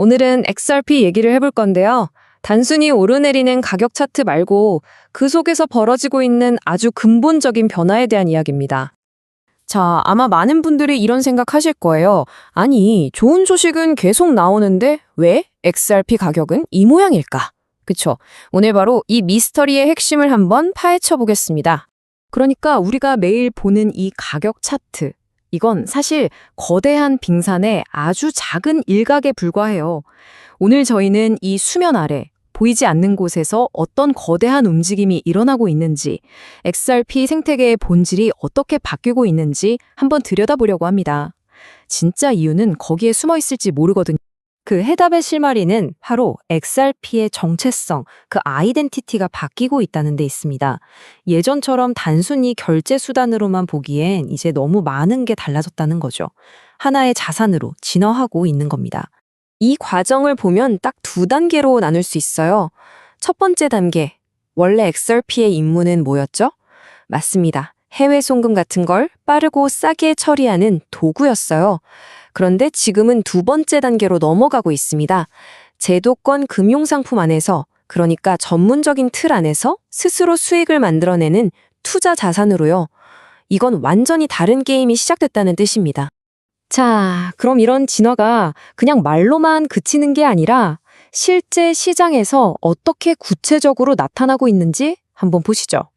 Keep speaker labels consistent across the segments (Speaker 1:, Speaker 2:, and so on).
Speaker 1: 오늘은 XRP 얘기를 해볼 건데요. 단순히 오르내리는 가격 차트 말고 그 속에서 벌어지고 있는 아주 근본적인 변화에 대한 이야기입니다. 자, 아마 많은 분들이 이런 생각하실 거예요. 아니, 좋은 소식은 계속 나오는데 왜 XRP 가격은 이 모양일까? 그쵸? 오늘 바로 이 미스터리의 핵심을 한번 파헤쳐 보겠습니다. 그러니까 우리가 매일 보는 이 가격 차트, 이건 사실 거대한 빙산의 아주 작은 일각에 불과해요. 오늘 저희는 이 수면 아래, 보이지 않는 곳에서 어떤 거대한 움직임이 일어나고 있는지, XRP 생태계의 본질이 어떻게 바뀌고 있는지 한번 들여다보려고 합니다. 진짜 이유는 거기에 숨어 있을지 모르거든요. 그 해답의 실마리는 바로 XRP의 정체성, 그 아이덴티티가 바뀌고 있다는 데 있습니다. 예전처럼 단순히 결제 수단으로만 보기엔 이제 너무 많은 게 달라졌다는 거죠. 하나의 자산으로 진화하고 있는 겁니다. 이 과정을 보면 딱 두 단계로 나눌 수 있어요. 첫 번째 단계, 원래 XRP의 임무는 뭐였죠? 맞습니다. 해외 송금 같은 걸 빠르고 싸게 처리하는 도구였어요. 그런데 지금은 두 번째 단계로 넘어가고 있습니다. 제도권 금융상품 안에서, 그러니까 전문적인 틀 안에서 스스로 수익을 만들어내는 투자 자산으로요. 이건 완전히 다른 게임이 시작됐다는 뜻입니다. 자, 그럼 이런 진화가 그냥 말로만 그치는 게 아니라 실제 시장에서 어떻게 구체적으로 나타나고 있는지 한번 보시죠.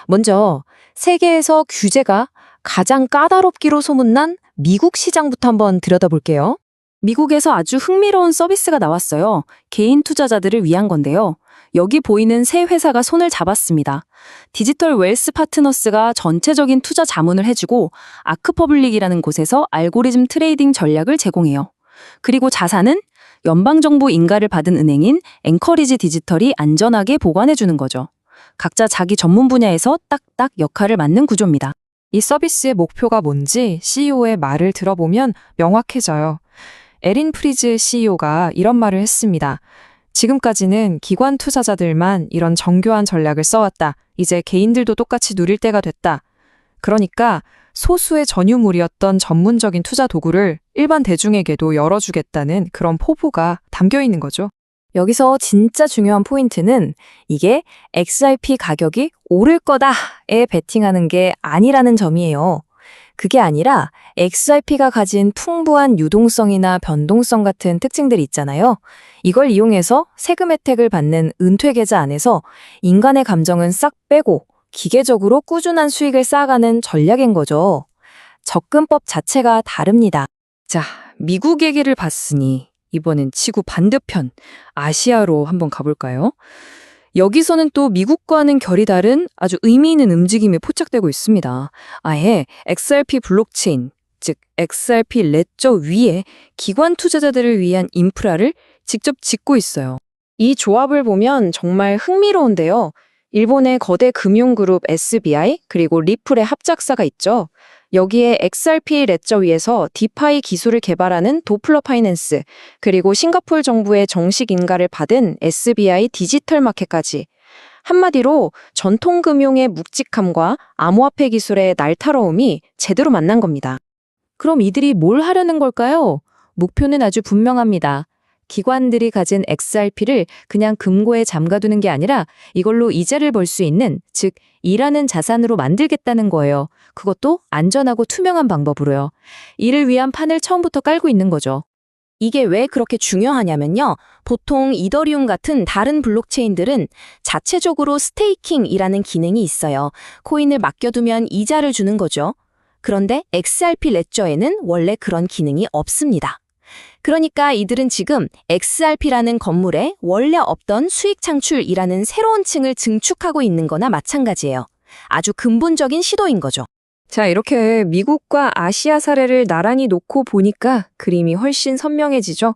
Speaker 1: 먼저 세계에서 규제가 가장 까다롭기로 소문난 미국 시장부터 한번 들여다볼게요. 미국에서 아주 흥미로운 서비스가 나왔어요. 개인 투자자들을 위한 건데요. 여기 보이는 세 회사가 손을 잡았습니다. 디지털 웰스 파트너스가 전체적인 투자 자문을 해주고 아크퍼블릭이라는 곳에서 알고리즘 트레이딩 전략을 제공해요. 그리고 자산은 연방정부 인가를 받은 은행인 앵커리지 디지털이 안전하게 보관해주는 거죠. 각자 자기 전문 분야에서 딱딱 역할을 맡는 구조입니다. 이 서비스의 목표가 뭔지 CEO의 말을 들어보면 명확해져요. 에린 프리즈 CEO가 이런 말을 했습니다. 지금까지는 기관 투자자들만 이런 정교한 전략을 써왔다. 이제 개인들도 똑같이 누릴 때가 됐다. 그러니까 소수의 전유물이었던 전문적인 투자 도구를 일반 대중에게도 열어주겠다는 그런 포부가 담겨 있는 거죠. 여기서 진짜 중요한 포인트는 이게 XRP 가격이 오를 거다에 베팅하는 게 아니라는 점이에요. 그게 아니라 XRP가 가진 풍부한 유동성이나 변동성 같은 특징들이 있잖아요. 이걸 이용해서 세금 혜택을 받는 은퇴 계좌 안에서 인간의 감정은 싹 빼고 기계적으로 꾸준한 수익을 쌓아가는 전략인 거죠. 접근법 자체가 다릅니다. 자, 미국 얘기를 봤으니 이번엔 지구 반대편 아시아로 한번 가볼까요? 여기서는 또 미국과는 결이 다른 아주 의미 있는 움직임이 포착되고 있습니다. 아예 XRP 블록체인, 즉 XRP 레저 위에 기관 투자자들을 위한 인프라를 직접 짓고 있어요. 이 조합을 보면 정말 흥미로운데요. 일본의 거대 금융그룹 SBI 그리고 리플의 합작사가 있죠. 여기에 XRP 레저 위에서 디파이 기술을 개발하는 도플러 파이낸스, 그리고 싱가포르 정부의 정식 인가를 받은 SBI 디지털 마켓까지. 한마디로 전통 금융의 묵직함과 암호화폐 기술의 날카로움이 제대로 만난 겁니다. 그럼 이들이 뭘 하려는 걸까요? 목표는 아주 분명합니다. 기관들이 가진 XRP를 그냥 금고에 잠가두는 게 아니라 이걸로 이자를 벌 수 있는, 즉 일하는 자산으로 만들겠다는 거예요. 그것도 안전하고 투명한 방법으로요. 이를 위한 판을 처음부터 깔고 있는 거죠. 이게 왜 그렇게 중요하냐면요. 보통 이더리움 같은 다른 블록체인들은 자체적으로 스테이킹이라는 기능이 있어요. 코인을 맡겨두면 이자를 주는 거죠. 그런데 XRP 레저에는 원래 그런 기능이 없습니다. 그러니까 이들은 지금 XRP라는 건물에 원래 없던 수익 창출이라는 새로운 층을 증축하고 있는 거나 마찬가지예요. 아주 근본적인 시도인 거죠. 자, 이렇게 미국과 아시아 사례를 나란히 놓고 보니까 그림이 훨씬 선명해지죠.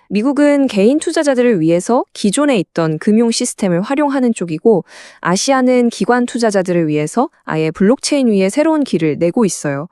Speaker 1: 미국은 개인 투자자들을 위해서 기존에 있던 금융 시스템을 활용하는 쪽이고, 아시아는 기관 투자자들을 위해서 아예 블록체인 위에 새로운 길을 내고 있어요.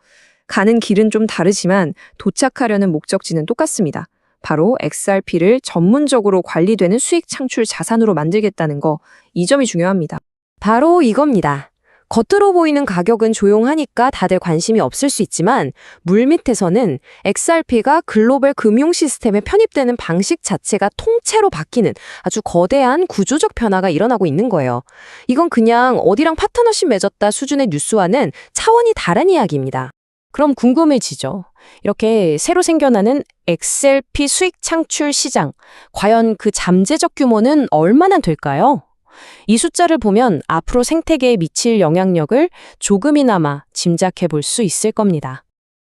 Speaker 1: 가는 길은 좀 다르지만 도착하려는 목적지는 똑같습니다. 바로 XRP를 전문적으로 관리되는 수익 창출 자산으로 만들겠다는 거, 이 점이 중요합니다. 바로 이겁니다. 겉으로 보이는 가격은 조용하니까 다들 관심이 없을 수 있지만 물밑에서는 XRP가 글로벌 금융 시스템에 편입되는 방식 자체가 통째로 바뀌는 아주 거대한 구조적 변화가 일어나고 있는 거예요. 이건 그냥 어디랑 파트너십 맺었다 수준의 뉴스와는 차원이 다른 이야기입니다. 그럼 궁금해지죠. 이렇게 새로 생겨나는 XRP 수익 창출 시장, 과연 그 잠재적 규모는 얼마나 될까요? 이 숫자를 보면 앞으로 생태계에 미칠 영향력을 조금이나마 짐작해 볼 수 있을 겁니다.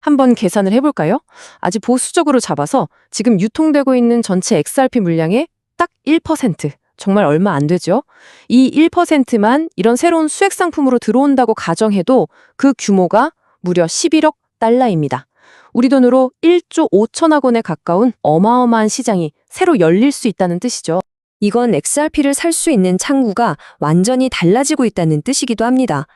Speaker 1: 한번 계산을 해볼까요? 아주 보수적으로 잡아서 지금 유통되고 있는 전체 XRP 물량의 딱 1%, 정말 얼마 안 되죠? 이 1%만 이런 새로운 수액 상품으로 들어온다고 가정해도 그 규모가 무려 11억 달러입니다. 우리 돈으로 1조 5천억 원에 가까운 어마어마한 시장이 새로 열릴 수 있다는 뜻이죠. 이건 XRP를 살 수 있는 창구가 완전히 달라지고 있다는 뜻이기도 합니다.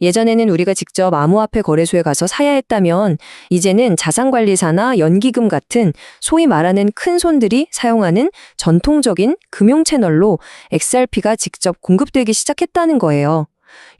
Speaker 1: 예전에는 우리가 직접 암호화폐 거래소에 가서 사야 했다면 이제는 자산관리사나 연기금 같은 소위 말하는 큰 손들이 사용하는 전통적인 금융 채널로 XRP가 직접 공급되기 시작했다는 거예요.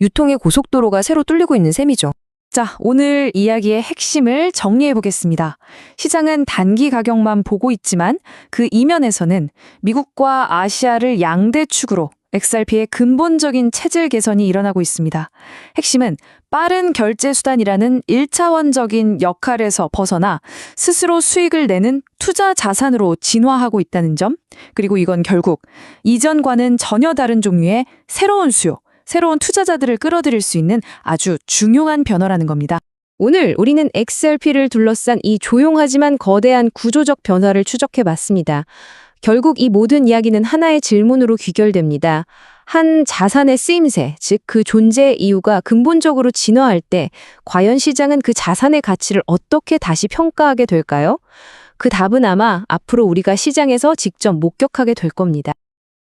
Speaker 1: 유통의 고속도로가 새로 뚫리고 있는 셈이죠.
Speaker 2: 자, 오늘 이야기의 핵심을 정리해 보겠습니다. 시장은 단기 가격만 보고 있지만 그 이면에서는 미국과 아시아를 양대축으로 XRP의 근본적인 체질 개선이 일어나고 있습니다. 핵심은 빠른 결제 수단이라는 1차원적인 역할에서 벗어나 스스로 수익을 내는 투자 자산으로 진화하고 있다는 점, 그리고 이건 결국 이전과는 전혀 다른 종류의 새로운 수요, 새로운 투자자들을 끌어들일 수 있는 아주 중요한 변화라는 겁니다.
Speaker 1: 오늘 우리는 XRP를 둘러싼 이 조용하지만 거대한 구조적 변화를 추적해봤습니다. 결국 이 모든 이야기는 하나의 질문으로 귀결됩니다. 한 자산의 쓰임새, 즉 그 존재의 이유가 근본적으로 진화할 때 과연 시장은 그 자산의 가치를 어떻게 다시 평가하게 될까요? 그 답은 아마 앞으로 우리가 시장에서 직접 목격하게 될 겁니다.